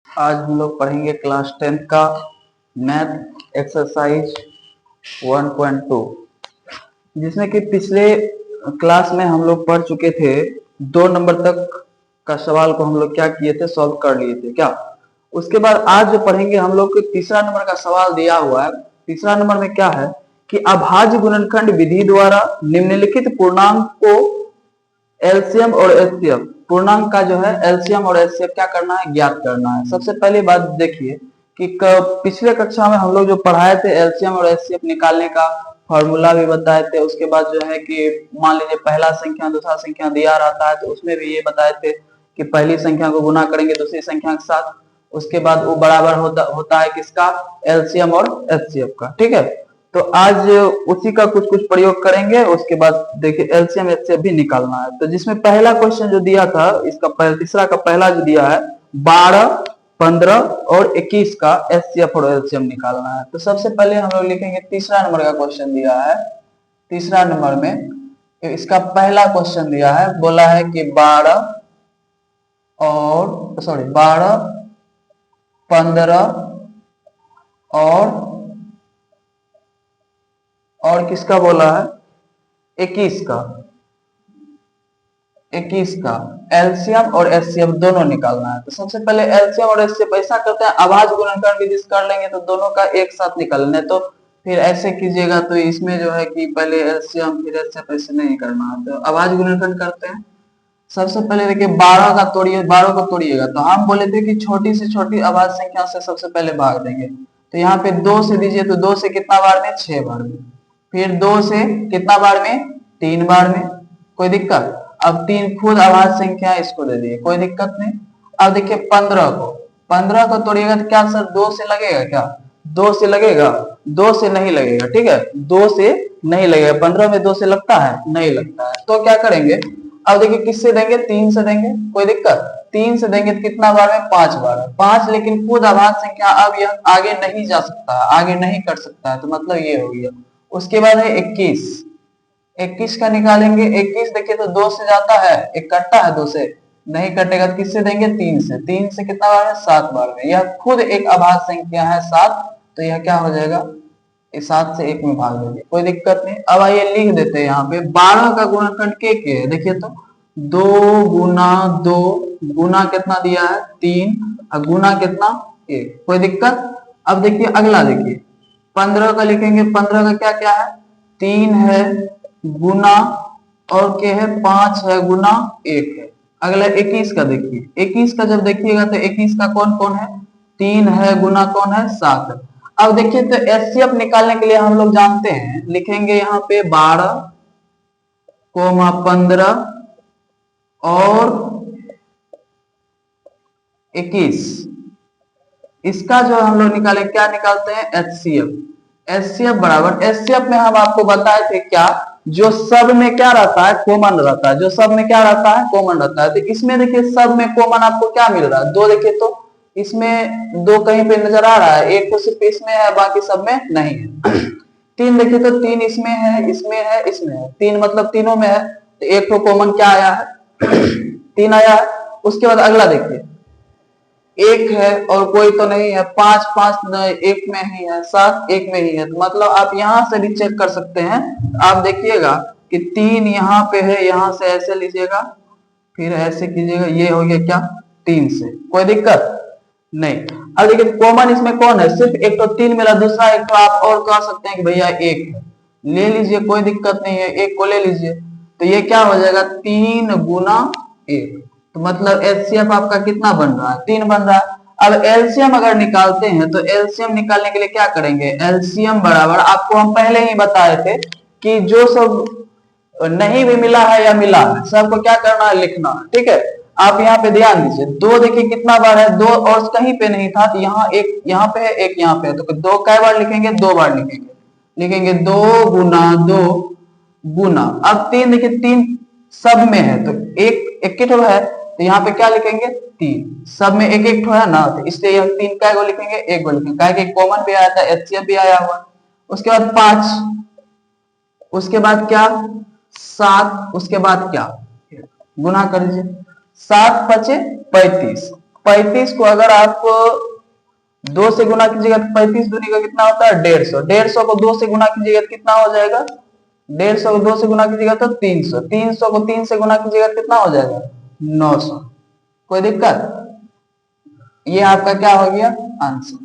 आज हम लोग पढ़ेंगे क्लास 10th का मैथ एक्सरसाइज 1.2, जिसमें कि पिछले क्लास में हम लोग पढ़ चुके थे। 2 नंबर तक का सवाल को हम लोग क्या किए थे, सॉल्व कर लिए थे क्या। उसके बाद आज जो पढ़ेंगे हम लोग को तीसरा नंबर का सवाल दिया हुआ है। तीसरा नंबर में क्या है कि अभाज्य गुणनखंड विधि द्वारा निम्नलिखित पूर्णांक को एलसीएम और एचसीएफ, पूर्णांक का जो है एलसीएम और एचसीएफ क्या करना है, ज्ञात करना है। सबसे पहली बात देखिए कि पिछले कक्षा में हम लोग जो पढ़ाए थे एलसीएम और एचसीएफ निकालने का फॉर्मूला भी बताए थे। उसके बाद जो है कि मान लीजिए पहला संख्या दूसरा संख्या दिया रहता है तो उसमें भी ये बताए थे कि पहली संख्या को गुना करेंगे दूसरी संख्या के साथ, उसके बाद वो बराबर होता है किसका, एलसीएम और एचसीएफ का। ठीक है, तो आज उसी का कुछ कुछ प्रयोग करेंगे। उसके बाद देखिए एलसीएम एचसीएफ भी निकालना है। तो जिसमें पहला क्वेश्चन जो दिया था, इसका तीसरा का पहला जो दिया है 12, 15 और 21 का एचसीएफ और एलसीएम निकालना है। तो सबसे पहले हम लोग लिखेंगे तीसरा नंबर का क्वेश्चन दिया है। तीसरा नंबर में इसका पहला क्वेश्चन दिया है, बोला है कि 12, 15 और किसका बोला है, 21 का एलसीएम और एचसीएफ दोनों निकालना है। तो सबसे पहले एलसीएम और एचसीएफ ऐसा करते हैं, अभाज्य गुणनखंड विधि से कर लेंगे तो दोनों का एक साथ निकालना है। तो फिर ऐसे कीजिएगा तो इसमें जो है कि पहले एलसीएम फिर एचसीएफ ऐसे नहीं करना है। तो अभाज्य गुणनखंड करते हैं। सबसे पहले देखिए 12 का तोड़िए, 12 को तोड़िएगा। तो हम बोले थे कि छोटी से छोटी अभाज्य संख्या से सबसे पहले भाग देंगे। तो यहाँ पे 2 से दीजिए, तो 2 से कितना बार में, 6 बार में। फिर 2 से कितना बार में, 3 बार में। कोई दिक्कत? अब 3 खुद अभाज्य संख्या, इसको दे दिए, कोई दिक्कत नहीं। अब देखिए 15 को तोड़िएगा तो क्या सर 2 से लगेगा क्या, 2 से लगेगा, 2 से नहीं लगेगा। ठीक है, 2 से नहीं लगेगा। 15 में 2 से लगता है, नहीं लगता है। तो क्या करेंगे, अब देखिए किससे देंगे, 3 से देंगे। कोई दिक्कत? 3 से देंगे तो कितना बार में, 5 बार में। 5, लेकिन खुद अभाज्य संख्या, अब यह आगे नहीं जा सकता है, आगे नहीं कर सकता है। तो मतलब ये हो गया। उसके बाद है 21 का निकालेंगे। 21 देखिए तो 2 से जाता है, एक कटता है 2 से, नहीं कटेगा तो किससे देंगे, 3 से। 3 से कितना बार है, 7 बार में। यह खुद एक अभाज्य संख्या है 7, तो यह क्या हो जाएगा, 7 से 1 में भाग देंगे, कोई दिक्कत नहीं। अब आइए लिख देते हैं यहाँ पे 12 का गुणनखंड के है। देखिए तो 2 गुना 2 गुना कितना दिया है, 3, और गुना कितना, 1। कोई दिक्कत? अब देखिए अगला, देखिए 15 का लिखेंगे। 15 का क्या क्या है, 3 है गुना और क्या है, 5 है गुना 1 है। अगला 21 का देखिए। 21 का जब देखिएगा तो 21 का कौन कौन है, 3 है गुना कौन है, 7 है। अब देखिए तो एचसीएफ निकालने के लिए हम लोग जानते हैं, लिखेंगे यहाँ पे 12, 15 और 21। इसका जो हम लोग निकाले, क्या निकालते हैं, एचसीएफ। एचसीएफ बराबर, एचसीएफ में हम आपको बताए थे क्या, जो सब में क्या रहता है, कॉमन रहता है। जो सब में क्या रहता है, कॉमन रहता है। तो इसमें देखिए सब में कॉमन आपको क्या मिल रहा है, 2। देखिए तो इसमें 2 कहीं पे नजर आ रहा है, 1 तो सिर्फ इसमें है, बाकी सब में नहीं है। 3 देखिए तो 3 इसमें है, इसमें है, इसमें है। 3 मतलब तीनों में है, तो 1 तो कॉमन क्या आया है, 3 आया है। उसके बाद अगला देखिए 1 है और कोई तो नहीं है, 5 1 में ही है, 7 1 में ही है। तो मतलब आप यहां से भी चेक कर सकते हैं। आप देखिएगा कि 3 यहाँ पे है, यहां से ऐसे लीजिएगा, फिर ऐसे कीजिएगा, ये हो गया क्या, 3 से। कोई दिक्कत नहीं। अब देखिए कॉमन इसमें कौन है, सिर्फ एक तो 3 मिला, दूसरा एक तो आप और कह सकते हैं कि भैया 1 है, ले लीजिए, कोई दिक्कत नहीं है, 1 को ले लीजिए। तो ये क्या हो जाएगा, 3 गुना 1। तो मतलब एलसीएम आपका कितना बन रहा है, 3 बन रहा है। अब एलसीएम अगर निकालते हैं तो एलसीएम निकालने के लिए क्या करेंगे, एलसीएम बराबर, आपको हम पहले ही बताए थे कि जो सब नहीं भी मिला है या मिला है, सबको क्या करना है, लिखना है। ठीक है, आप यहाँ पे ध्यान दीजिए। 2 देखिए कितना बार है, 2 और कहीं पे नहीं था, तो यहाँ एक यहाँ पे है, एक यहाँ पे है। तो 2 कै बार लिखेंगे, 2 बार लिखेंगे 2 गुना 2 गुना। अब 3 देखिए, 3 सब में है तो एक है, तो यहाँ पे क्या लिखेंगे, 3। सब में एक है ना, तो इसलिए यह 3 कै गो लिखेंगे, 1 गो लिखेंगे, क्या कि कॉमन भी आया था, एचसीएफ भी आया हुआ। उसके बाद 5, उसके बाद क्या, 7, उसके बाद क्या, गुना कर दीजिए, 7 5 35, 35 को अगर आप 2 से गुना कीजिएगा तो 35 दूनी का कितना होता है 150। 150 को 2 से गुना कीजिएगा तो कितना हो जाएगा 150 को 2 से गुना कीजिएगा तो 300। 300 को 3 से गुना कीजिएगा तो कितना हो जाएगा 900। कोई दिक्कत? ये आपका क्या हो गया आंसर।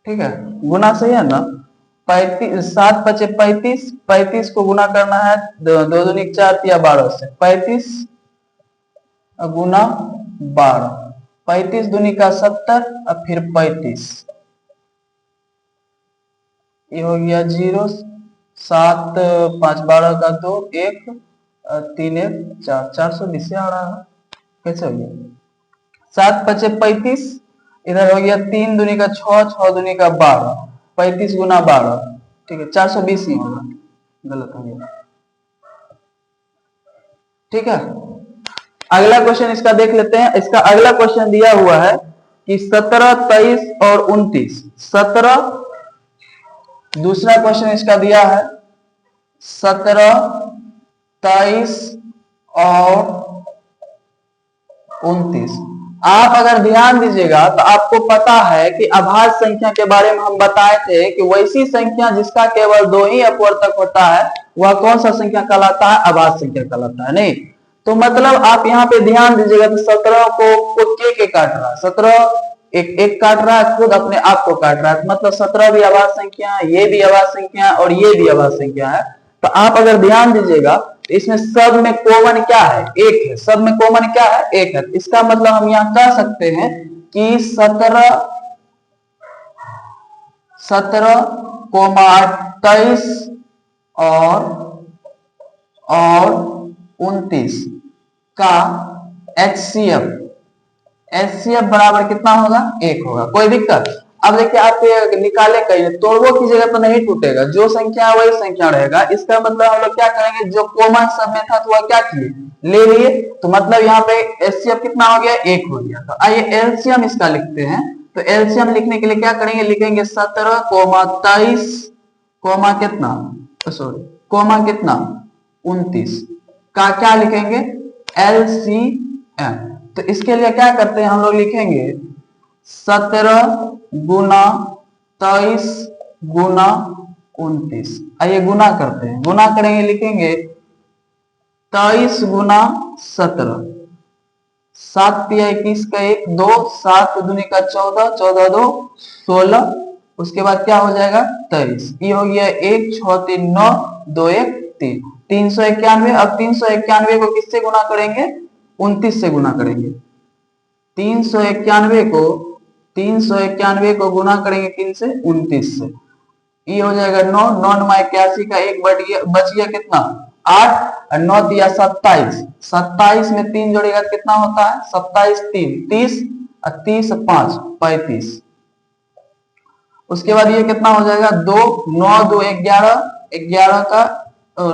ठीक है, गुना सही है ना। 7 पचे 35, 35 को गुना करना है 2 दूनी 4 या 12 से। 35 गुना 12, 35 दूनी का 70 और फिर 35, ये हो गया 0। 7 5 12 का 2 1 3 1 4, 420 से आ रहा है। कैसे हो गया 7 पचे 35, इधर हो गया 3 दूनी का 6, 6 दूनी का 12, 35 गुना 12, ठीक है 420 ही होगा, गलत हो गया। ठीक है, अगला क्वेश्चन इसका देख लेते हैं। इसका अगला क्वेश्चन दिया हुआ है कि 17 23 और 29। 17, दूसरा क्वेश्चन इसका दिया है 17 23 और 29। आप अगर ध्यान दीजिएगा तो आपको पता है कि अभाज्य संख्या के बारे में हम बताए थे कि वैसी संख्या जिसका केवल 2 ही अपवर्तक होता है वह कौन सा संख्या कहलाता है, अभाज्य संख्या कहलाता है। नहीं तो मतलब आप यहाँ पे ध्यान दीजिएगा तो 17 को के काट रहा है, 17 एक काट रहा है, खुद अपने आप को काट रहा है, मतलब 17 भी अभाज्य संख्या है, ये भी अभाज्य संख्या है और ये भी अभाज्य संख्या है। तो आप अगर ध्यान दीजिएगा तो इसमें सब में कॉमन क्या है, एक है। सब में कॉमन क्या है, एक है। इसका मतलब हम यहाँ कह सकते हैं कि 17 23 और 29 का HCF बराबर कितना होगा, 1 होगा। कोई दिक्कत? अब देखिए आप निकाले कहीं तोड़वो कीजिएगा तो नहीं टूटेगा, जो संख्या है वही संख्या रहेगा। इसका मतलब हम लोग क्या करेंगे, जो कॉमन सब में था तो वह क्या किए, ले लिए। तो मतलब यहाँ पे HCF कितना हो गया, 1 हो गया। तो आइए एलसीएम इसका लिखते हैं। तो एलसीएम लिखने के लिए क्या करेंगे, लिखेंगे 17 23 कितना, सॉरी कितना 29 का क्या लिखेंगे, एलसीएम। तो इसके लिए क्या करते हैं हम लोग, लिखेंगे 17 गुना 23 गुना 29। आइए गुना करते हैं, गुना करेंगे, लिखेंगे 23 गुना 17, 7 तिया 21 का 1 2, 7 दूनी का 14, 14 2 16, उसके बाद क्या हो जाएगा 23, ये हो गया 1 6 3 9 2 1 3, 391। अब 391 को किससे गुना करेंगे, 29 से गुना करेंगे। 391 को गुना करेंगे किन से, 29 से। ये हो जाएगा 9, 9 9 81 का 1 बच गया कितना 8, 9 दिया 27, 27 में 3 जोड़ेगा कितना होता है 27 3 30 और 30 5 35। उसके बाद ये कितना हो जाएगा 2 9 2 11, 11 का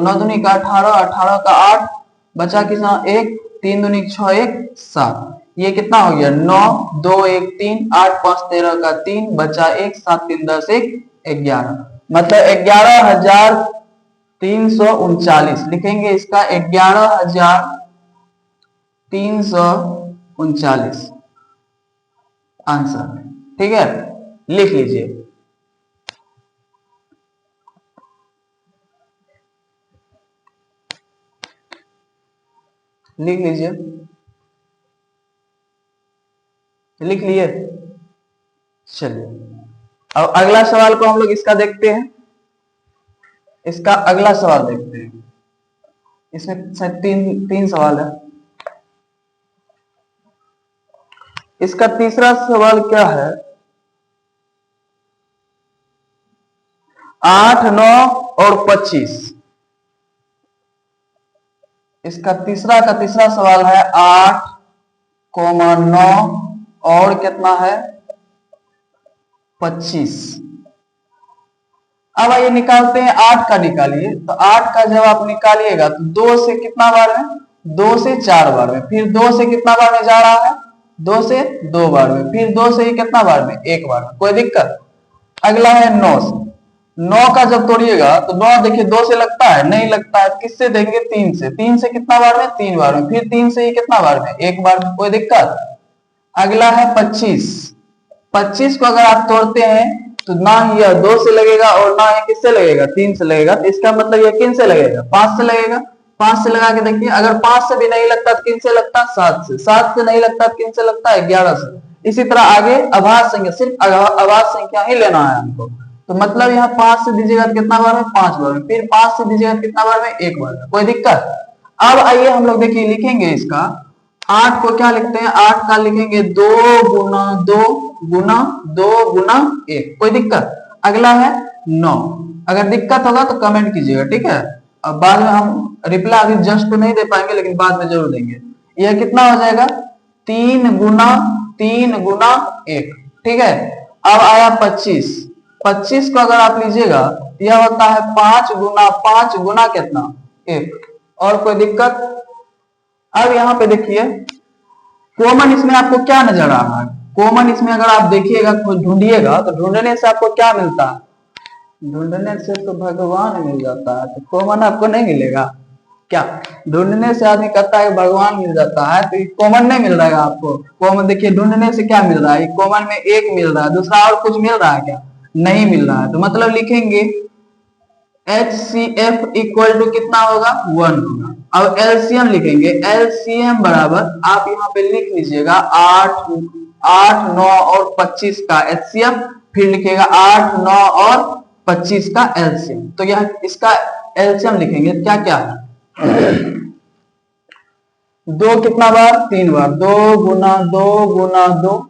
9 दूनी का 18, 18 का 8, बचा कितना 1, 3 दूनी 6 1 7। ये कितना हो गया 9 2 1 3 8 5 13 का 3, बचा 1 7 3 10 1 11, मतलब 11,339 लिखेंगे इसका 11,339 आंसर। ठीक है, लिख लीजिए। लिख लीजिए, लिख लिए। चलिए अब अगला सवाल को हम लोग इसका देखते हैं। इसका अगला सवाल देखते हैं, इसमें शायद तीन सवाल है। इसका तीसरा सवाल क्या है, 8 9 और 25। इसका तीसरा सवाल है 8 9 और कितना है 25। अब आइए निकालते हैं, 8 का निकालिए। तो 8 का जब आप निकालिएगा तो 2 से कितना बार में, 2 से 4 बार में, फिर 2 से कितना बार में जा रहा है 2 से 2 बार में, फिर 2 से कितना बार में 1 बार में। कोई दिक्कत? अगला है 9 से, 9 का जब तोड़िएगा तो 9 देखिए 2 से लगता है, नहीं लगता है, किससे देंगे 3 से। 3 से कितना बार में, 3 बार में, फिर 3 से ही कितना बार में, एक बार में, कोई दिक्कत। अगला है 25। 25 को अगर आप तोड़ते हैं तो ना ही यह 2 से लगेगा और ना ही किससे लगेगा, 3 से लगेगा। तो इसका मतलब यह किन से लगेगा, 5 से लगेगा। 5 से लगा के देखिए, अगर 5 से भी नहीं लगता तो किन से लगता, 7 से। 7 से नहीं लगता तो किन से लगता है, 11 से। इसी तरह आगे अभाज्य संख्या, सिर्फ अभाज्य संख्या ही लेना है हमको। तो मतलब यहाँ 5 से दीजिएगा तो कितना बार में, 5 बार में, फिर 5 से दीजिएगा तो कितना बार में, एक बार में, कोई दिक्कत। अब आइए हम लोग देखिए लिखेंगे इसका 8 को क्या लिखते हैं, 8 का लिखेंगे 2 गुना 2 गुना 2 गुना 1, कोई दिक्कत। अगला है 9। अगर दिक्कत होगा तो कमेंट कीजिएगा, ठीक है। अब बाद में हम रिप्लाई अभी जस्ट तो नहीं दे पाएंगे, लेकिन बाद में जरूर देंगे। यह कितना हो जाएगा, 3 गुना 3 गुना 1, ठीक है। अब आया 25। 25 को अगर आप लीजिएगा यह होता है 5 गुना 5 गुना कितना, 1, और कोई दिक्कत। अब यहाँ पे देखिए कॉमन इसमें आपको क्या नजर आ रहा है, कॉमन इसमें अगर आप देखिएगा, ढूंढिएगा तो ढूंढने से आपको क्या मिलता है, ढूंढने से तो भगवान मिल जाता है। तो कॉमन आपको नहीं मिलेगा क्या, ढूंढने से आदमी कहता है भगवान मिल जाता है, तो कॉमन नहीं मिल रहा है आपको। कॉमन देखिए ढूंढने से क्या मिल रहा है, कॉमन में 1 मिल रहा है, दूसरा और कुछ मिल रहा है क्या, नहीं मिल रहा है। तो मतलब लिखेंगे HCF इक्वल टू कितना होगा, 1 होगा। अब एलसीएम लिखेंगे, एलसीएम बराबर आप यहाँ पे लिख लीजिएगा 8 9 और 25 का एचसीएफ, फिर लिखिएगा 8 9 और 25 का एलसीएम। तो यह इसका एलसीएम लिखेंगे, क्या क्या है, 2 कितना बार, 3 बार, 2 गुना 2 गुना 2,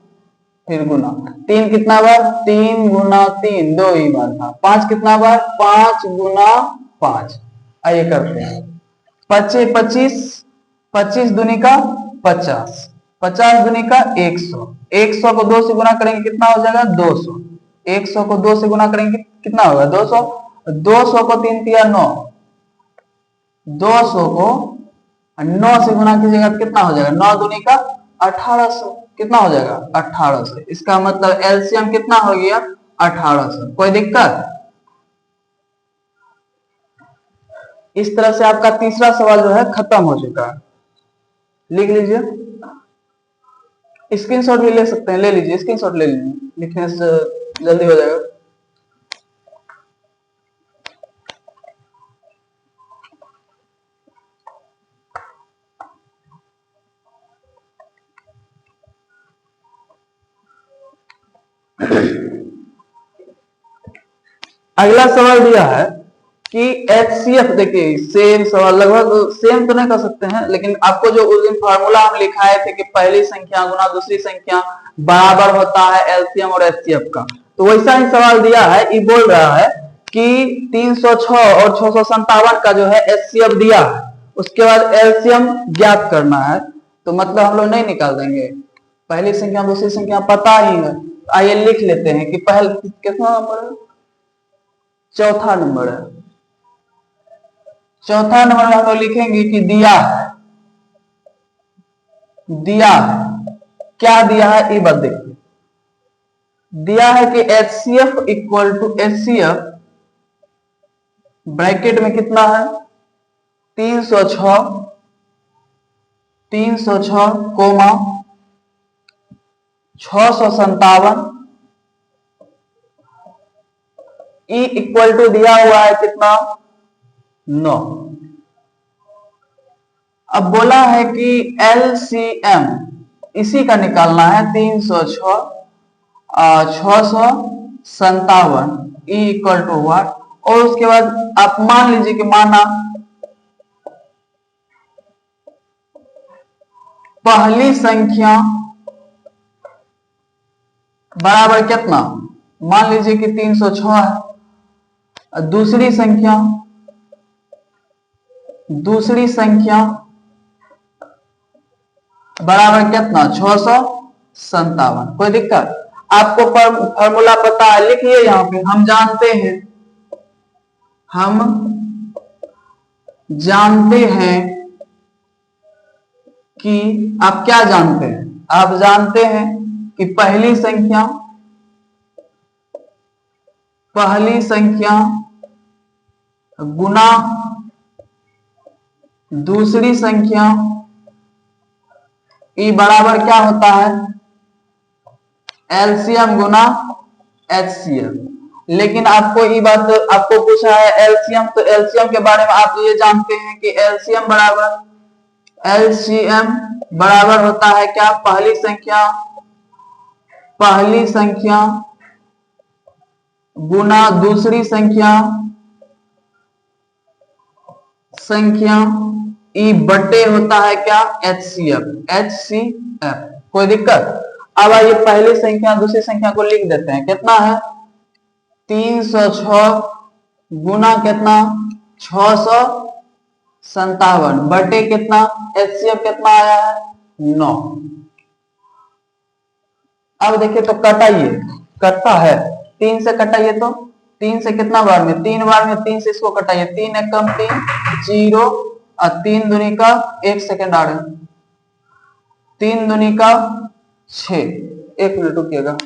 फिर गुना 3 कितना बार, 3 गुना 3, 2 ही बार था। 5 कितना बार, 5 गुना 5। आइए करते हैं 25 25 25 दुनी का 50, 50 दुनी का 100, 100 को 2 से गुना करेंगे कितना हो जाएगा, 200। 100 को 2 से गुना करेंगे कितना होगा, 200। 200 को 3 तिया 9, 200 को 9 से गुना कीजिएगा तो कितना हो जाएगा, 9 दुनी का 1800, कितना हो जाएगा, 1800। इसका मतलब एलसीएम कितना हो गया, 1800, कोई दिक्कत। इस तरह से आपका तीसरा सवाल जो है खत्म हो चुका है। लिख लीजिए, स्क्रीनशॉट भी ले सकते हैं, ले लीजिए, स्क्रीनशॉट ले लीजिए, लिखने से जल्दी हो जाएगा। अगला सवाल दिया है कि HCF, देखिए सेम सवाल, लगभग सेम तो नहीं कर सकते हैं, लेकिन आपको जो उस दिन फार्मूला हम लिखाए थे कि पहली संख्या गुना दूसरी संख्या बराबर होता है एलसीएम और HCF का, तो वैसा ही सवाल दिया है। ये बोल रहा है कि 306 और 657 का जो है HCF दिया है, उसके बाद एलसीएम ज्ञात करना है। तो मतलब हम लोग नहीं निकाल देंगे, पहली संख्या दूसरी संख्या पता ही है। आइए लिख लेते हैं कि पहले कितना नंबर है, चौथा नंबर है। चौथा नंबर में हम लोग लिखेंगे कि दिया है, दिया है, क्या दिया है ये बात देखिए। दिया है कि HCF equal to HCF bracket में कितना है, 306 कोमा 657, ई इक्वल टू दिया हुआ है कितना, 9। अब बोला है कि LCM इसी का निकालना है, 306 657 ई इक्वल टू व्हाट, और उसके बाद आप मान लीजिए कि माना पहली संख्या बराबर कितना, मान लीजिए कि 306 है, दूसरी संख्या बराबर कितना, 657, कोई दिक्कत। आपको फॉर्मूला पता है, लिखिए यहां पे, हम जानते हैं कि, आप क्या जानते हैं, आप जानते हैं कि पहली संख्या पहली संख्या गुना दूसरी संख्या, ई बराबर क्या होता है, एलसीएम गुना एचसीएफ। लेकिन आपको ये बात आपको पूछा है एलसीएम, तो एलसीएम के बारे में आप ये जानते हैं कि एलसीएम बराबर होता है क्या, पहली संख्या गुना दूसरी संख्या ई बटे होता है क्या, एचसीएफ। कोई दिक्कत? अब आइए पहली संख्या दूसरी संख्या को लिख देते हैं। कितना है 306 गुना कितना 657 बटे कितना, एचसीएफ कितना आया है 9। अब देखिए तो कटाइए, कटता है 3 से कटाइए तो 3 से कितना बार में, 3 बार में, 3 से इसको कटाइए, 3 एकम 3 0 और 3 दूनी का 1 सेकेंड आ रहे, 3 दूनी का 6। 1 मिनट रुकिएगा।